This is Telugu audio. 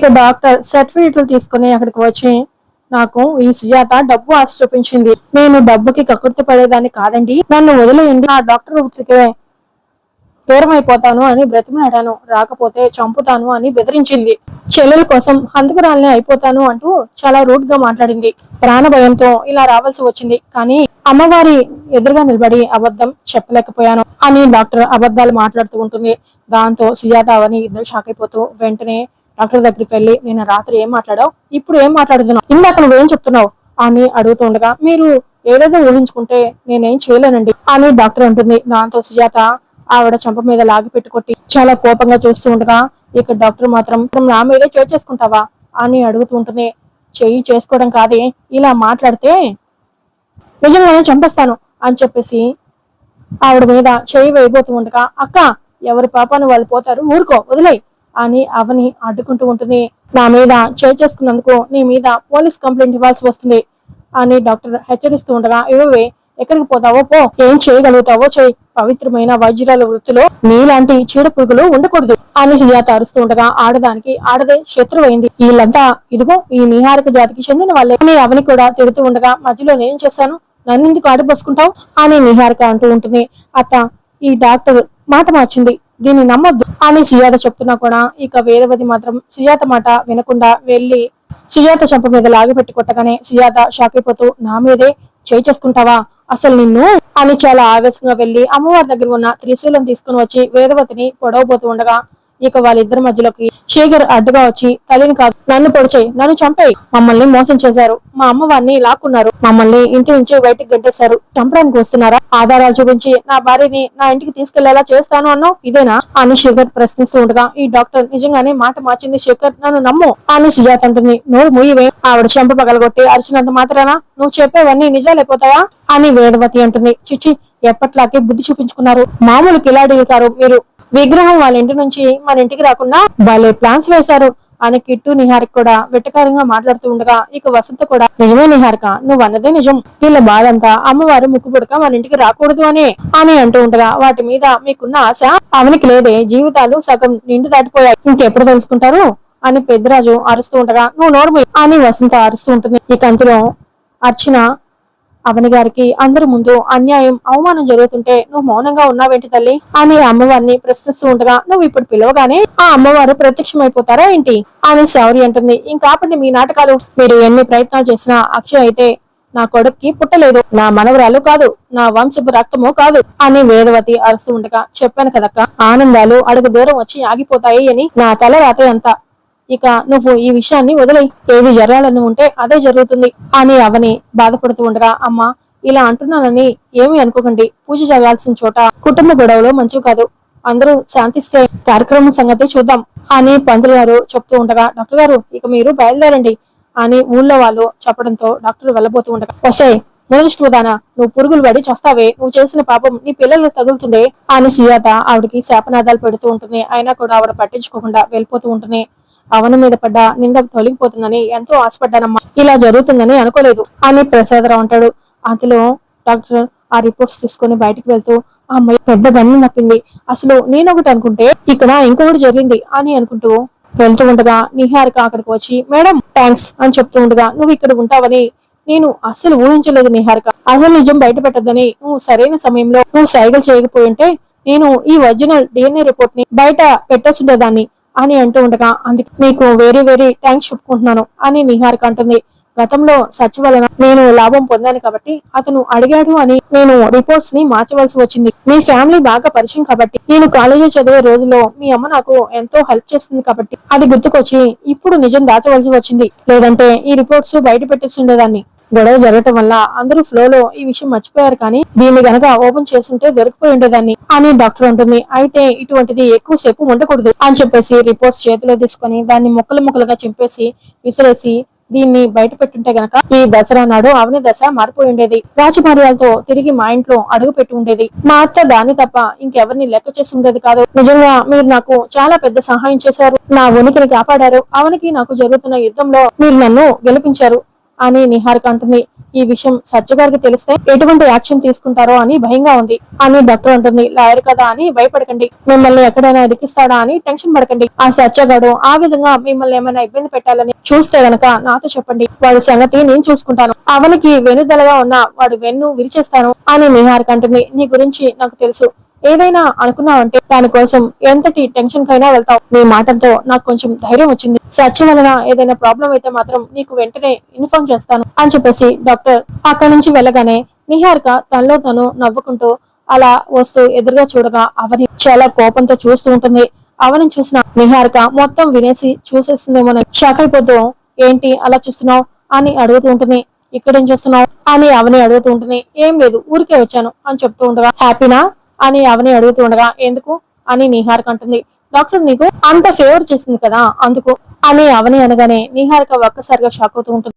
ఇక డాక్టర్ సర్టిఫికెట్లు తీసుకుని అక్కడికి వచ్చి, నాకు ఈ సుజాత డబ్బు ఆశ చూపించింది, నేను డబ్బుకి కకృతి పడేదాన్ని కాదండి, నన్ను వదిలేయండి, ఆ డాక్టర్ వృత్తికే దూరం అయిపోతాను అని బ్రతిమాడాను, రాకపోతే చంపుతాను అని బెదిరించింది, చెల్లెల కోసం హంతకురాల్ని అయిపోతాను అంటూ చాలా రూడ్ గా మాట్లాడింది. ప్రాణ భయంతో ఇలా రావాల్సి వచ్చింది, కానీ అమ్మవారి ఎదురుగా నిలబడి అబద్ధం చెప్పలేకపోయాను అని డాక్టర్ అబద్ధాలు మాట్లాడుతూ ఉంటుంది. దాంతో సుజాత అవని ఇద్దరు షాక్ అయిపోతూ వెంటనే డాక్టర్ దగ్గరికి వెళ్ళి, నేను రాత్రి ఏం మాట్లాడావు, ఇప్పుడు ఏం మాట్లాడుతున్నావు, ఇందాక నువ్వేం చెప్తున్నావు అని అడుగుతూ ఉండగా, మీరు ఏదేదో ఊహించుకుంటే నేనేం చేయలేనండి అని డాక్టర్ అంటుంది. దాంతో సుజాత ఆవిడ చెంప మీద లాగి పెట్టుకొట్టి చాలా కోపంగా చూస్తూ ఉండగా, ఇక డాక్టర్ మాత్రం నా మీదే చేసుకుంటావా అని అడుగుతూ ఉంటుంది. చెయ్యి చేసుకోవడం కాదే, ఇలా మాట్లాడితే నిజంగానే చంపేస్తాను అని చెప్పేసి ఆవిడ మీద చెయ్యి వేయబోతూ ఉండగా, అక్క ఎవరి పాపాను వాళ్ళు పోతారు, ఊరుకో వదిలే అని అవని అడ్డుకుంటూ ఉంటుంది. నా మీద చేసుకున్నందుకు నీ మీద పోలీస్ కంప్లైంట్ ఇవ్వాల్సి వస్తుంది అని డాక్టర్ హెచ్చరిస్తూ ఉండగా, ఇవే ఎక్కడికి పోతావో పో, ఏం చేయగలుగుతావో చేయి, పవిత్రమైన వైద్యురాల వృత్తిలో నీలాంటి చీడ పురుగులు ఉండకూడదు అని సుజాత అరుస్తూ ఉండగా, ఆడదానికి ఆడదే శత్రువైంది, వీళ్ళంతా ఇదిగో ఈ నిహారిక జాతికి చెందిన వాళ్ళే అని అవని కూడా తిడుతూ ఉండగా, మధ్యలో నేను చేశాను, నన్ను ఎందుకు ఆడిపోసుకుంటావు అని నిహారిక అంటూ ఉంటుంది. అత్త ఈ డాక్టర్ మాట మార్చింది, దీన్ని నమ్మొద్దు అని సుజాత చెప్తున్నా కూడా ఇక వేదవతి మాత్రం సుజాత మాట వినకుండా వెళ్లి సుజాత చెంప మీద లాగి పెట్టి కొట్టగానే సుజాత షాక్ అయిపోతూ, నా మీదే చేసుకుంటావా అసలు నిన్ను అని చాలా ఆవేశంగా వెళ్లి అమ్మవారి దగ్గర ఉన్న త్రిశూలం తీసుకుని వచ్చి వేదవతిని పొడవబోతూ ఉండగా, ఇక వాళ్ళిద్దరి మధ్యలోకి శేఖర్ అడ్డుగా వచ్చి, తల్లిని కాదు నన్ను పొడిచేయి, నన్ను చంపేయి, మమ్మల్ని మోసం చేశారు, మా అమ్మవారిని లాక్కున్నారు, మమ్మల్ని ఇంటి నుంచి బయటికి గంటేశారు, చంపడానికి వస్తున్నారా, ఆధారాలు చూపించి నా భార్యని నా ఇంటికి తీసుకెళ్లేలా చేస్తాను అన్నావు, ఇదేనా అని శేఖర్ ప్రశ్నిస్తూ ఉండగా, ఈ డాక్టర్ నిజంగానే మాట మార్చింది శేఖర్, నన్ను నమ్ము అని సుజాత అంటుంది. నోరు ముయ్యవే, ఆవిడ చెంప పగలగొట్టి అరిచినంత మాత్రానా నువ్వు చెప్పేవన్నీ నిజాలైపోతాయా అని వేదవతి అంటుంది. చిచి ఎప్పట్లాగే బుద్ధి చూపించుకున్నారు, మామూలు కిలాడీలు కారు మీరు, విగ్రహం వాళ్ళ ఇంటి నుంచి మన ఇంటికి రాకుండా భలే ప్లాన్స్ వేశారు అని కిట్టు నిహారిక కూడా వెట్టకారంగా మాట్లాడుతూ ఉండగా, ఇక వసంత కూడా నిజమే నిహారిక, నువ్వు అన్నదే నిజం, వీళ్ళ బాధంతా అమ్మవారు ముక్కుపుడక మన ఇంటికి రాకూడదు అని అంటూ ఉండగా, వాటి మీద మీకున్న ఆశ అవనికి లేదే, జీవితాలు సగం నిండు దాటిపోయాయి, ఇంకెప్పుడు తెలుసుకుంటారు అని పెద్దరాజు అరుస్తూ ఉండగా, నువ్వు నోరు అని వసంత అరుస్తూ ఉంటుంది. ఇక అంతలో అర్చన అవని గారికి అందరి ముందు అన్యాయం అవమానం జరుగుతుంటే నువ్వు మౌనంగా ఉన్నావేంటి తల్లి అని అమ్మవారిని ప్రశ్నిస్తూ ఉండగా, నువ్వు ఇప్పుడు పిలవగానే ఆ అమ్మవారు ప్రత్యక్షమైపోతారా ఏంటి అని శౌరి అంటుంది. ఇంకాపండి మీ నాటకాలు, మీరు ఎన్ని ప్రయత్నాలు చేసినా అక్షయ్ అయితే నా కొడుక్కి పుట్టలేదు, నా మనవరాలు కాదు, నా వంశపు రక్తము కాదు అని వేదవతి అరుస్తూ ఉండగా, చెప్పాను కదక్క ఆనందాలు అడుగు దూరం వచ్చి ఆగిపోతాయి అని, నా తల రాతే అంతా, ఇక నువ్వు ఈ విషయాన్ని వదిలే, ఏది జరగాలని ఉంటే అదే జరుగుతుంది అని అవని బాధపడుతూ ఉండగా, అమ్మా ఇలా అంటున్నానని ఏమీ అనుకోకండి, పూజ జరగాల్సిన చోట కుటుంబ గొడవలు మంచివి కాదు, అందరూ శాంతిస్తే కార్యక్రమం సంగతి చూద్దాం అని పంతులు గారు చెప్తూ ఉండగా, డాక్టర్ గారు ఇక మీరు బయలుదేరండి అని ఊళ్ళో వాళ్ళు చెప్పడంతో డాక్టర్ వెళ్ళబోతూ ఉండగా, వస్తే మొదటిదానా నువ్వు పురుగులు పడి చస్తావే, నువ్వు చేసిన పాపం నీ పిల్లలకు తగులుతుంది అని సుజాత ఆవిడకి శాపనాదాలు పెడుతూ ఉంటుంది. అయినా కూడా ఆవిడ పట్టించుకోకుండా వెళ్ళిపోతూ ఉంటుంది. అవని మీద పడ్డ నింద తొలగిపోతుందని ఎంతో ఆశపడ్డానమ్మా, ఇలా జరుగుతుందని అనుకోలేదు అని ప్రసాదరావు అంటాడు. అందులో డాక్టర్ ఆ రిపోర్ట్స్ తీసుకుని బయటకు వెళ్తూ, ఆ అమ్మాయి పెద్ద గన్ను నప్పింది, అసలు నేనొకటి అనుకుంటే ఇక్కడ ఇంకొకటి జరిగింది అని అనుకుంటూ వెళ్తూ ఉండగా, నిహారిక అక్కడికి వచ్చి, మేడం థ్యాంక్స్ అని చెప్తూ ఉండగా, నువ్వు ఇక్కడ ఉంటావని నేను అస్సలు ఊహించలేదు నిహారిక, అసలు నిజం బయట పెట్టద్దని నువ్వు సరైన సమయంలో నువ్వు సైగలు చేయకపోయి ఉంటే నేను ఈ ఒరిజినల్ DNA రిపోర్ట్ ని బయట పెట్టేస్తుండేదాన్ని అని అంటూ ఉండగా, అందుకే నీకు వెరీ వెరీ థ్యాంక్స్ చెప్పుకుంటున్నాను అని నిహారిక అంటుంది. గతంలో సచ్ వలన నేను లాభం పొందాను కాబట్టి అతను అడిగాడు అని నేను రిపోర్ట్స్ ని మార్చవలసి వచ్చింది, మీ ఫ్యామిలీ బాగా పరిచయం కాబట్టి, నేను కాలేజీ చదివే రోజుల్లో మీ అమ్మ నాకు ఎంతో హెల్ప్ చేస్తుంది కాబట్టి అది గుర్తుకొచ్చి ఇప్పుడు నిజం దాచవలసి వచ్చింది, లేదంటే ఈ రిపోర్ట్స్ బయట పెట్టేస్తుండేదాన్ని, గొడవ జరగటం వల్ల అందరూ ఫ్లోలో ఈ విషయం మర్చిపోయారు, కానీ దీన్ని గనక ఓపెన్ చేస్తుంటే దొరికిపోయి ఉండేదాన్ని అని డాక్టర్ ఉంటుంది. అయితే ఇటువంటిది ఎక్కువ సేపు ఉండకూడదు అని చెప్పేసి రిపోర్ట్స్ చేతిలో తీసుకుని దాన్ని ముక్కలు ముక్కలుగా చింపేసి విసిరేసి, దీన్ని బయట పెట్టుంటే గనక ఈ దసరా నాడు అవని దశ మారిపోయి ఉండేది, రాజమార్యాలతో తిరిగి మా ఇంట్లో అడుగు పెట్టి ఉండేది, మా అత్త దాన్ని తప్ప ఇంకెవరిని లెక్క చేసి ఉండేది కాదు, నిజంగా మీరు నాకు చాలా పెద్ద సహాయం చేశారు, నా ఉనికిని కాపాడారు, అవనికి నాకు జరుగుతున్న యుద్ధంలో మీరు నన్ను గెలిపించారు అని నిహారిక అంటుంది. ఈ విషయం సత్య గారికి తెలిస్తే ఎటువంటి యాక్షన్ తీసుకుంటారో అని భయంగా ఉంది అని డాక్టర్ అంటుంది. లాయర్ కదా అని భయపడకండి, మిమ్మల్ని ఎక్కడైనా ఇరికిస్తాడా అని టెన్షన్ పడకండి. ఆ సత్యగాడు ఆ విధంగా మిమ్మల్ని ఏమైనా ఇబ్బంది పెట్టాలని చూస్తే గనక నాతో చెప్పండి, వాడి సంగతి నేను చూసుకుంటాను. అవనికి వెనుదలగా ఉన్న వాడు వెన్ను విరిచేస్తాను అని నిహారిక అంటుంది. నీ గురించి నాకు తెలుసు, ఏదైనా అనుకున్నావంటే దానికోసం ఎంతటి టెన్షన్ కైనా వెళ్తావు. నీ మాటలతో నాకు కొంచెం ధైర్యం వచ్చింది. సత్యం వలన ఏదైనా ప్రాబ్లం అయితే మాత్రం నీకు వెంటనే ఇన్ఫార్మ్ చేస్తాను అని చెప్పేసి డాక్టర్ అక్కడి నుంచి వెళ్ళగానే నిహారిక తనలో తను నవ్వుకుంటూ అలా వస్తూ ఎదురుగా చూడగా అవని చాలా కోపంతో చూస్తూ ఉంటుంది. అవని చూసిన నిహారిక మొత్తం వినేసి చూసేస్తుందేమో షాక్ అయిపోతూ ఏంటి అలా చూస్తున్నావు అని అడుగుతూ ఉంటుంది. ఇక్కడేం చేస్తున్నావు అని అవని అడుగుతూ ఉంటుంది. ఏం లేదు, ఊరికే వచ్చాను అని చెప్తూ ఉండగా హ్యాపీనా అని అవని అడుగుతూ ఉండగా ఎందుకు అని నిహారిక అంటుంది. డాక్టర్ నీకు అంత ఫేవర్ చేస్తుంది కదా అందుకు అని అవని అనగానే నిహారిక ఒక్కసారిగా షాక్ అవుతూ ఉంటుంది.